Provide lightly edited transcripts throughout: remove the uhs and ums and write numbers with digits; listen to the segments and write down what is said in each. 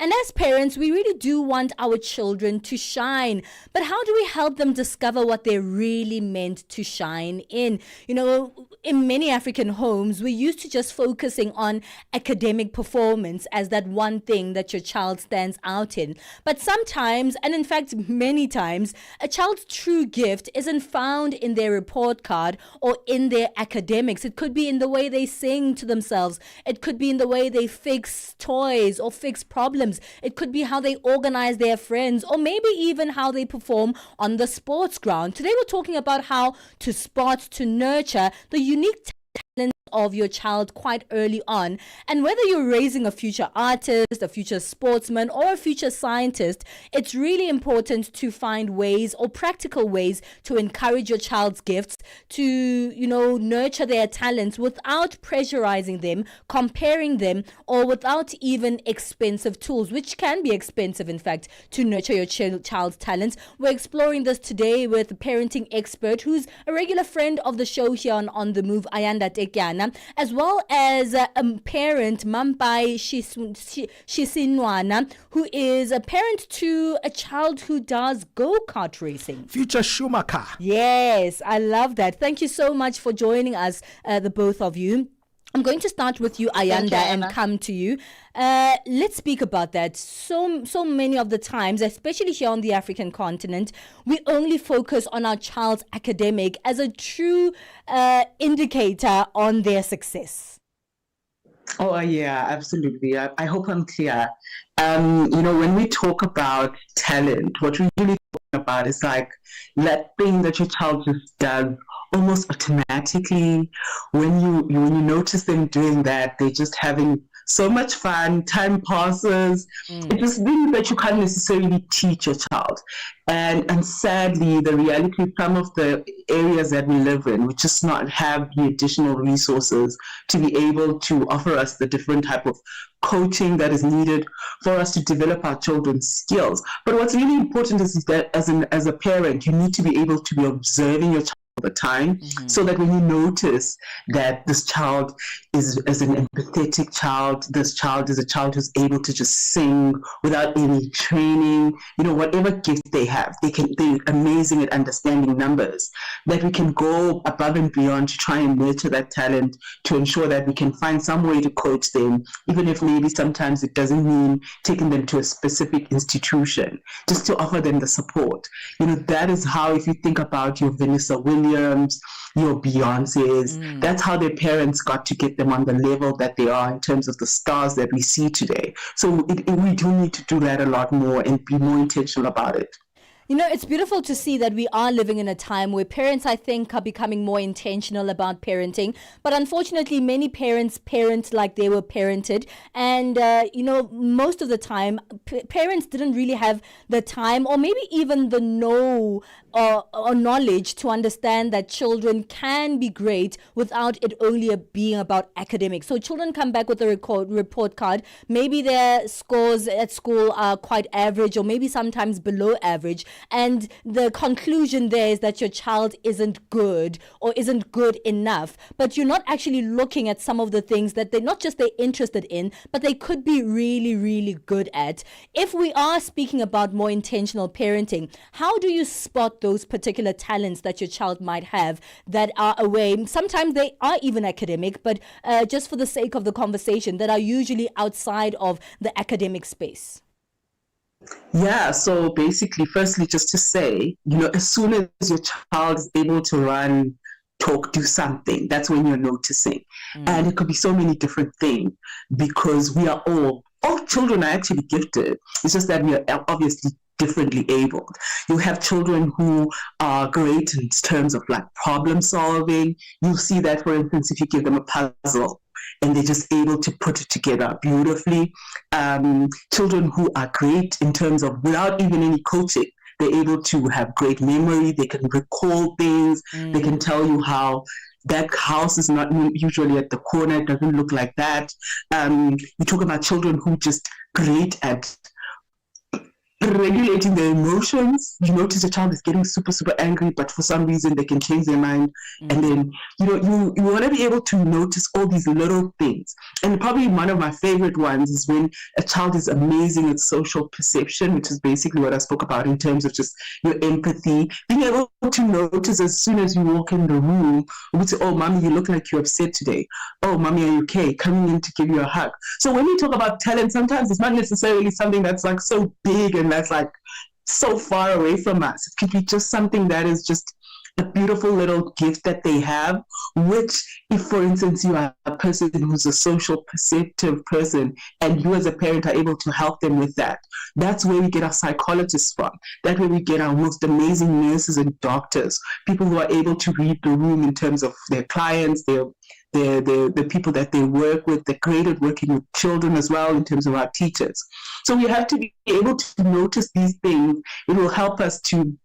And as parents, we really do want our children to shine. But how do we help them discover what they're really meant to shine in? In many African homes, we're used to just focusing on academic performance as that one thing that your child stands out in. But sometimes, and in fact, many times, a child's true gift isn't found in their report card or in their academics. It could be in the way they sing to themselves. It could be in the way they fix toys or fix problems. It could be how they organize their friends, or maybe even how they perform on the sports ground. Today we're talking about how to spot, to nurture the unique talent of your child quite early on. And whether you're raising a future artist, a future sportsman, or a future scientist, it's really important to find ways or practical ways to encourage your child's gifts, to, nurture their talents without pressurizing them, comparing them, or without even expensive tools, which can be expensive, in fact, to nurture your child's talents. We're exploring this today with a parenting expert who's a regular friend of the show here on The Move, Ayanda Tetyana, as well as a parent, Mampai Shisinwana, who is a parent to a child who does go-kart racing. Future Schumacher. Yes, I love that. Thank you so much for joining us, the both of you. I'm going to start with you, Ayanda, and come to you. Let's speak about that. So many of the times, especially here on the African continent, we only focus on our child's academic as a true indicator on their success. Oh, yeah, absolutely. I hope I'm clear. When we talk about talent, what we really talk about is like that thing that your child just does almost automatically. When you notice them doing that, they're just having so much fun, time passes. It just means that you can't necessarily teach your child. And sadly, the reality of some of the areas that we live in, we just not have the additional resources to be able to offer us the different type of coaching that is needed for us to develop our children's skills. But what's really important is that as a parent, you need to be able to be observing your child the time, so that when you notice that this child is an empathetic child, this child is a child who's able to just sing without any training, whatever gift they have, they're amazing at understanding numbers, that we can go above and beyond to try and nurture that talent, to ensure that we can find some way to coach them, even if maybe sometimes it doesn't mean taking them to a specific institution, just to offer them the support. That is how, if you think about your Vanessa Williams, your Beyoncés, that's how their parents got to get them on the level that they are in terms of the stars that we see today. So we do need to do that a lot more and be more intentional about it. It's beautiful to see that we are living in a time where parents, I think, are becoming more intentional about parenting. But unfortunately, many parents parent like they were parented. And, most of the time, parents didn't really have the time or maybe even the know or knowledge to understand that children can be great without it only being about academics. So children come back with a report card. Maybe their scores at school are quite average or maybe sometimes below average. And the conclusion there is that your child isn't good or isn't good enough. But you're not actually looking at some of the things that they're interested in, but they could be really, really good at. If we are speaking about more intentional parenting, how do you spot those particular talents that your child might have that are away? Sometimes they are even academic, but just for the sake of the conversation, that are usually outside of the academic space. Yeah, so basically, firstly, just to say, as soon as your child is able to run, talk, do something, that's when you're noticing. And it could be so many different things, because we are all children are actually gifted. It's just that we are obviously differently abled. You have children who are great in terms of like problem solving. You'll see that, for instance, if you give them a puzzle and they're just able to put it together beautifully. Children who are great in terms of, without even any coaching, they're able to have great memory. They can recall things. They can tell you how that house is not usually at the corner. It doesn't look like that. We talk about children who just great at regulating their emotions. You notice a child is getting super, super angry, but for some reason they can change their mind. And then, you want to be able to notice all these little things. And probably one of my favorite ones is when a child is amazing at social perception, which is basically what I spoke about in terms of just your empathy, being able to notice as soon as you walk in the room, we say, oh, mommy, you look like you're upset today. Oh, mommy, are you okay? Coming in to give you a hug. So when we talk about talent, sometimes it's not necessarily something that's like so big and that's like so far away from us. It could be just something that is just a beautiful little gift that they have, which if, for instance, you are a person who's a social perceptive person and you as a parent are able to help them with that, that's where we get our psychologists from. That's where we get our most amazing nurses and doctors, people who are able to read the room in terms of their clients, the people that they work with. They're great at working with children as well in terms of our teachers. So we have to be able to notice these things. It will help us to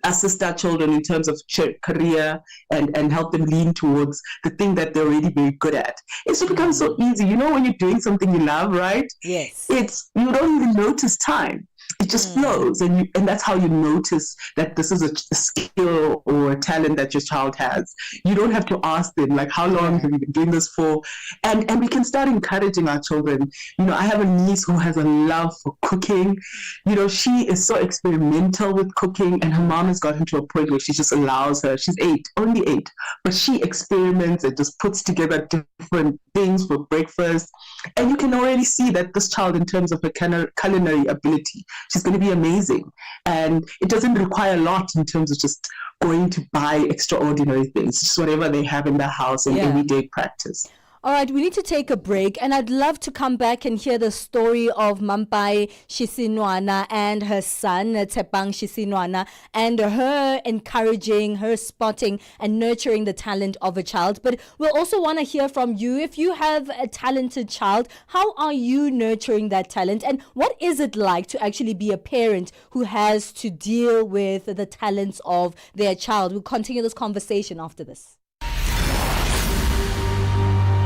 assist our children in terms of career and help them lean towards the thing that they're already very good at. It's just become so easy. When you're doing something you love, right? Yes. You don't even notice time. It just flows, and that's how you notice that this is a skill or a talent that your child has. You don't have to ask them, like, how long have you been doing this for? And we can start encouraging our children. I have a niece who has a love for cooking. She is so experimental with cooking, and her mom has gotten to a point where she just allows her. She's only 8, but she experiments and just puts together different things for breakfast. And you can already see that this child, in terms of her culinary ability, she's going to be amazing. And it doesn't require a lot in terms of just going to buy extraordinary things, just whatever they have in the house and everyday practice. All right, we need to take a break, and I'd love to come back and hear the story of Mampai Shisinwana and her son, Tshepang Shisinwana, and her encouraging, her spotting and nurturing the talent of a child. But we'll also want to hear from you. If you have a talented child, how are you nurturing that talent? And what is it like to actually be a parent who has to deal with the talents of their child? We'll continue this conversation after this.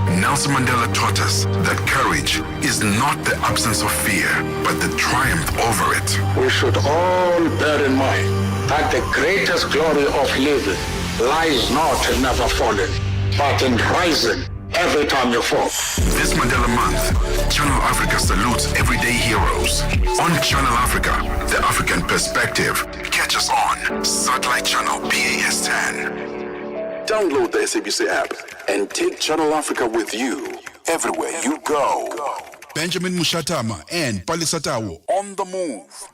Nelson Mandela taught us that courage is not the absence of fear, but the triumph over it. We should all bear in mind that the greatest glory of living lies not in never falling, but in rising every time you fall. This Mandela Month, Channel Africa salutes everyday heroes. On Channel Africa, the African perspective. Catch us on Satellite Channel PAS 10. Download the SABC app and take Channel Africa with you everywhere you go. Benjamin Mushatama and Palisatawo on the move.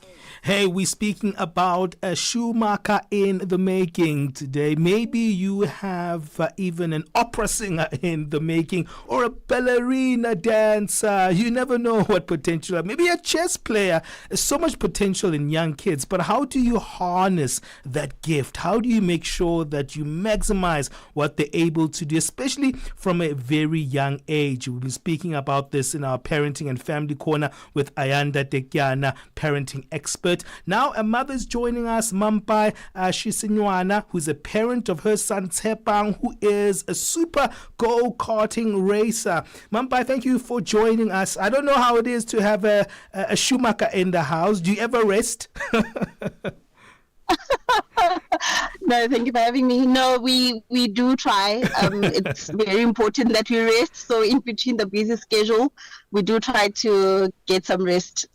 Hey, we're speaking about a Schumacher in the making today. Maybe you have even an opera singer in the making or a ballerina dancer. You never know what potential. Maybe a chess player. There's so much potential in young kids. But how do you harness that gift? How do you make sure that you maximize what they're able to do, especially from a very young age? We'll be speaking about this in our Parenting and Family Corner with Ayanda Tetyana, parenting expert. Now a mother's joining us, Mampai Shisinwana, who's a parent of her son Tshepang, who is a super go-karting racer. Mampai, thank you for joining us. I don't know how it is to have a Schumacher in the house. Do you ever rest? No, thank you for having me. No, we do try. It's very important that we rest. So in between the busy schedule, we do try to get some rest.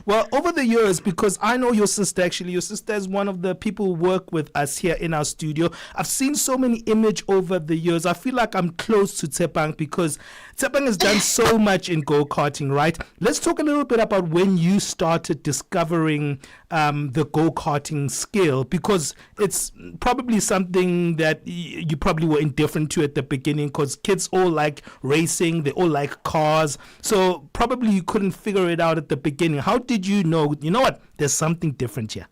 Well, over the years, because I know your sister, actually, your sister is one of the people who work with us here in our studio. I've seen so many images over the years. I feel like I'm close to Tshepang because Tshepang has done so much in go-karting, right? Let's talk a little bit about when you started discovering the go-karting skill, because it's probably something that you probably were indifferent to at the beginning, because kids all like racing, they all like cars. So probably you couldn't figure it out at the beginning. How did you know what, there's something different here?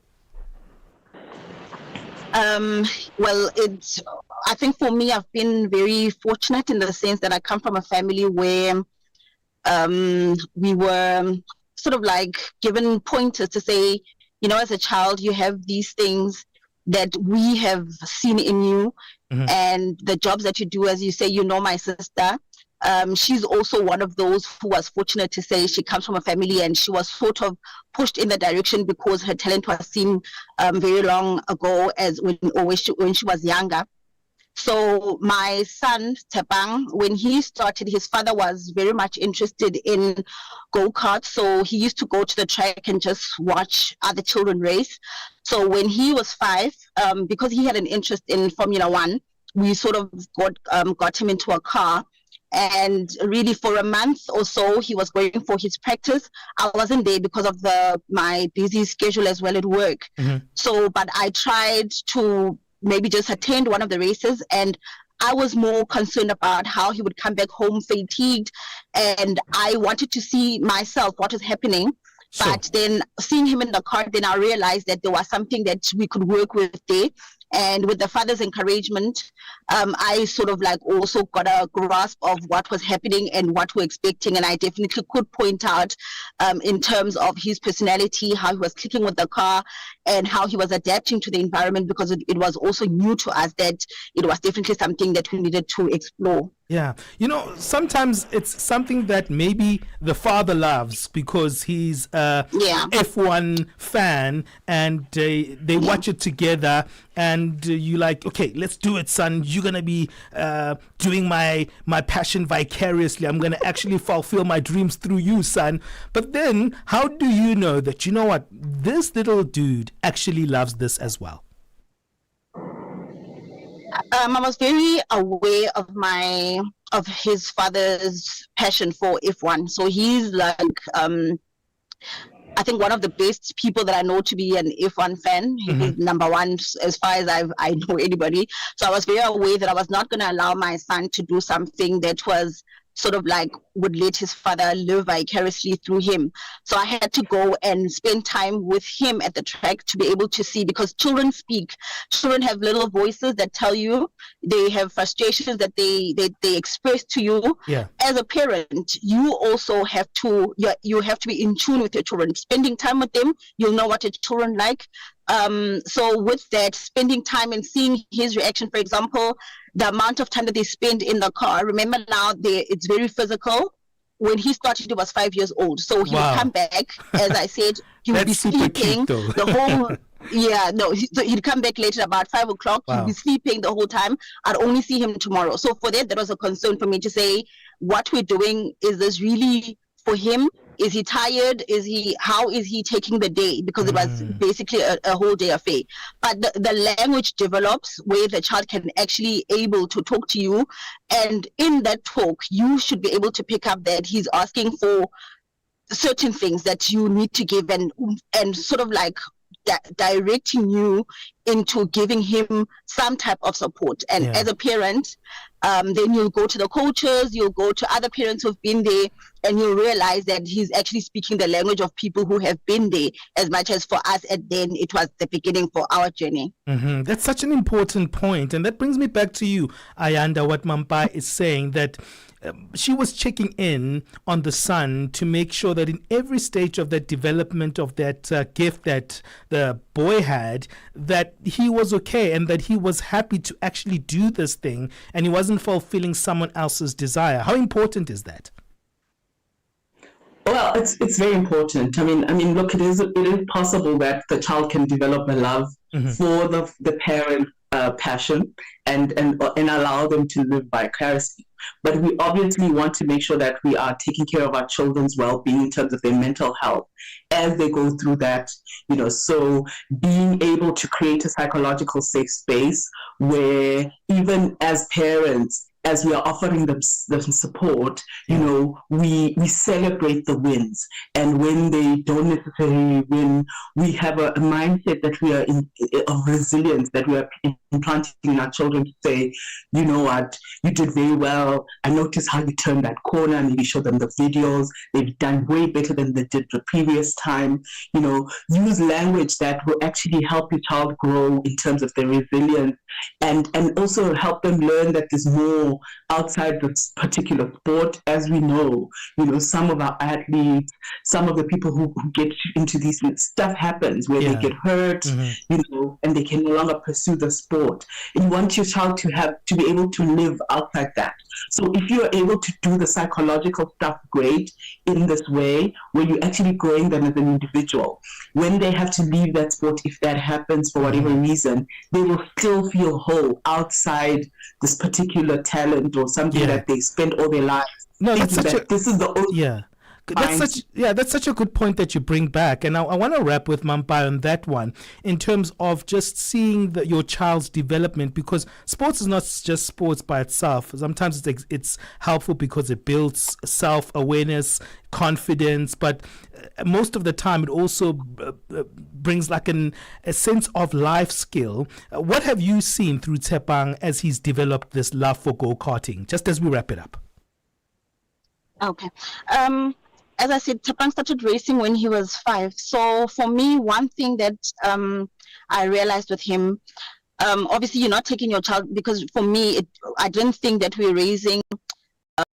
Well, I think for me, I've been very fortunate in the sense that I come from a family where we were sort of like given pointers to say, as a child, you have these things that we have seen in you, and the jobs that you do, as you say, my sister, she's also one of those who was fortunate to say she comes from a family and she was sort of pushed in the direction because her talent was seen very long ago when she was younger. So my son, Tepang, when he started, his father was very much interested in go-karts. So he used to go to the track and just watch other children race. So when he was 5, because he had an interest in Formula One, we sort of got him into a car. And really for a month or so, he was going for his practice. I wasn't there because of my busy schedule as well at work. So, but I tried to maybe just attend one of the races, and I was more concerned about how he would come back home fatigued, and I wanted to see myself what is happening. Sure. But then seeing him in the car, then I realized that there was something that we could work with there. And with the father's encouragement, I sort of like also got a grasp of what was happening and what we're expecting. And I definitely could point out in terms of his personality, how he was clicking with the car and how he was adapting to the environment, because it was also new to us that it was definitely something that we needed to explore. Yeah. Sometimes it's something that maybe the father loves because he's a F1 fan, and they watch it together, and you like, okay, let's do it, son. You're going to be doing my passion vicariously. I'm going to actually fulfill my dreams through you, son. But then how do you know that, you know what, this little dude actually loves this as well? I was very aware of his father's passion for F1. So he's like, I think one of the best people that I know to be an F1 fan. He's number one as far as I know anybody. So I was very aware that I was not going to allow my son to do something that was sort of like would let his father live vicariously through him. So I had to go and spend time with him at the track to be able to see, because children speak. Children have little voices that tell you. They have frustrations that they express to you. Yeah. As a parent, you also have to you have to be in tune with your children. Spending time with them, you'll know what your children like. So with that, spending time and seeing his reaction, for example, the amount of time that they spend in the car. Remember now, it's very physical. When he started, he was 5 years old. So he would come back, as I said, he would be sleeping the whole... So he'd come back later about 5 o'clock. He'd be sleeping the whole time. I'd only see him tomorrow. So for that was a concern for me to say, what we're doing, is this really for him? Is he tired? How is he taking the day? Because it was basically a whole day affair. But the language develops where the child can actually able to talk to you. And in that talk, you should be able to pick up that he's asking for certain things that you need to give, and sort of like directing you into giving him some type of support. And as a parent, then you'll go to the coaches, you'll go to other parents who've been there, and you'll realize that he's actually speaking the language of people who have been there, as much as for us, and then it was the beginning for our journey. That's such an important point. And that brings me back to you, Ayanda, what Mampa is saying, that she was checking in on the son to make sure that in every stage of that development of that gift that the boy had, that he was okay and that he was happy to actually do this thing and he wasn't fulfilling someone else's desire. How important is that? Well, it's very important. I mean, look, it is possible that the child can develop a love for the parent passion and allow them to live vicariously. But we obviously want to make sure that we are taking care of our children's well-being in terms of their mental health as they go through that, so being able to create a psychological safe space where even as parents, as we are offering them support, we celebrate the wins. And when they don't necessarily win, we have a mindset that we are of resilience, that we are implanting in our children to say, you know what, you did very well. I noticed how you turned that corner. Maybe show them the videos. They've done way better than they did the previous time. Use language that will actually help your child grow in terms of their resilience, and also help them learn that there's more more outside this particular sport. As we know, some of our athletes, some of the people who get into these stuff happens where they get hurt, and they can no longer pursue the sport. And you want your child to be able to live outside that. So if you're able to do the psychological stuff great in this way, where you're actually growing them as an individual, when they have to leave that sport, if that happens for whatever reason, they will still feel whole outside this particular talent or something that they spent all their lives. No, that's such this is the only That's such a good point that you bring back, and I want to wrap with Mampai on that one in terms of just seeing your child's development, because sports is not just sports by itself. Sometimes it's helpful because it builds self-awareness, confidence, but most of the time it also brings like a sense of life skill. What have you seen through Tshepang as he's developed this love for go-karting, just as we wrap it up? Okay. As I said, Tshepang started racing when he was 5. So for me, one thing that I realized with him, obviously you're not taking your child, because for me, I didn't think that we were raising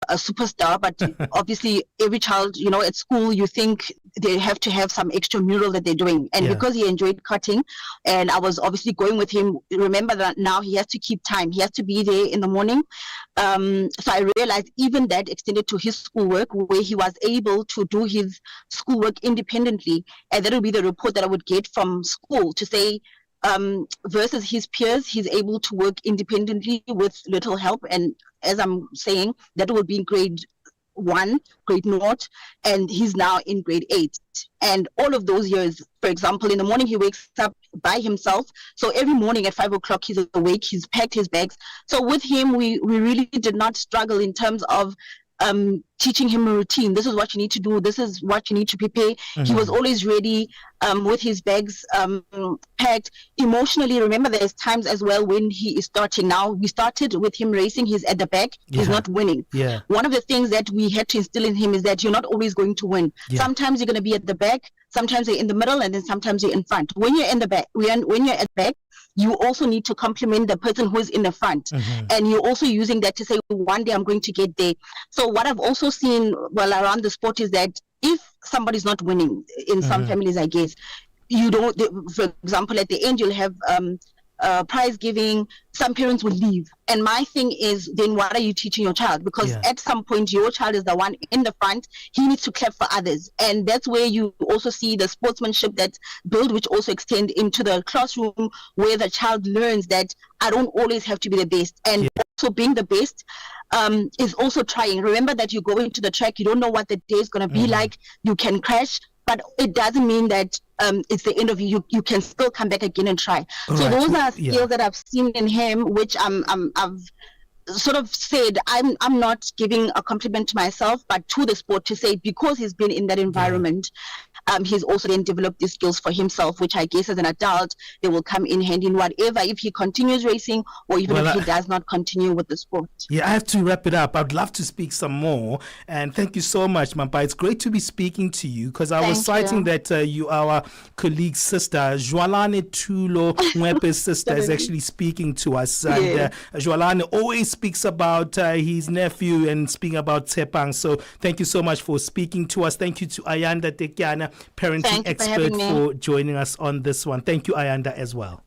a superstar, but obviously every child, at school, you think they have to have some extramural that they're doing. And because he enjoyed karting, and I was obviously going with him, remember that now he has to keep time. He has to be there in the morning. So I realized even that extended to his schoolwork, where he was able to do his schoolwork independently. And that would be the report that I would get from school to say, versus his peers, he's able to work independently with little help. And as I'm saying, that will be in grade 1, grade 0, and he's now in grade 8. And all of those years, for example, in the morning he wakes up by himself. So every morning at 5 o'clock he's awake, he's packed his bags. So with him, we really did not struggle in terms of teaching him a routine. This is what you need to do. This is what you need to prepare. He was always ready with his bags packed. Emotionally, remember, there's times as well when he is starting. Now, we started with him racing. He's at the back. He's not winning. One of the things that we had to instill in him is that you're not always going to win. Sometimes you're going to be at the back. Sometimes you're in the middle, and then sometimes you're in front. When you're in the back, when you're at the back, you also need to compliment the person who is in the front. And you're also using that to say, one day I'm going to get there. So what I've also seen around the sport is that if somebody's not winning, in some families, I guess, you don't, for example, at the end, you'll have prize giving. Some parents will leave. And my thing is, then what are you teaching your child? Because at some point, your child is the one in the front. He needs to clap for others. And that's where you also see the sportsmanship that's built, which also extend into the classroom, where the child learns that I don't always have to be the best. And also being the best is also trying. Remember that you go into the track, you don't know what the day is going to be like. You can crash, but it doesn't mean that it's the end of you. You can still come back again and try. So those are skills that I've seen in him, which I've sort of said I'm not giving a compliment to myself, but to the sport, to say because he's been in that environment, he's also then developed these skills for himself, which I guess as an adult, they will come in handy in whatever, if he continues racing or even if he does not continue with the sport. I have to wrap it up. I'd love to speak some more. And thank you so much, Mampai. It's great to be speaking to you, because I was citing that you are our colleague's sister. Jwalane Tulo Mwepe's sister is actually speaking to us. And Jwalane always speaks about his nephew and speaking about Tshepang. So thank you so much for speaking to us. Thank you to Ayanda Tetyana, parenting expert, for joining us on this one. Thank you, Ayanda, as well.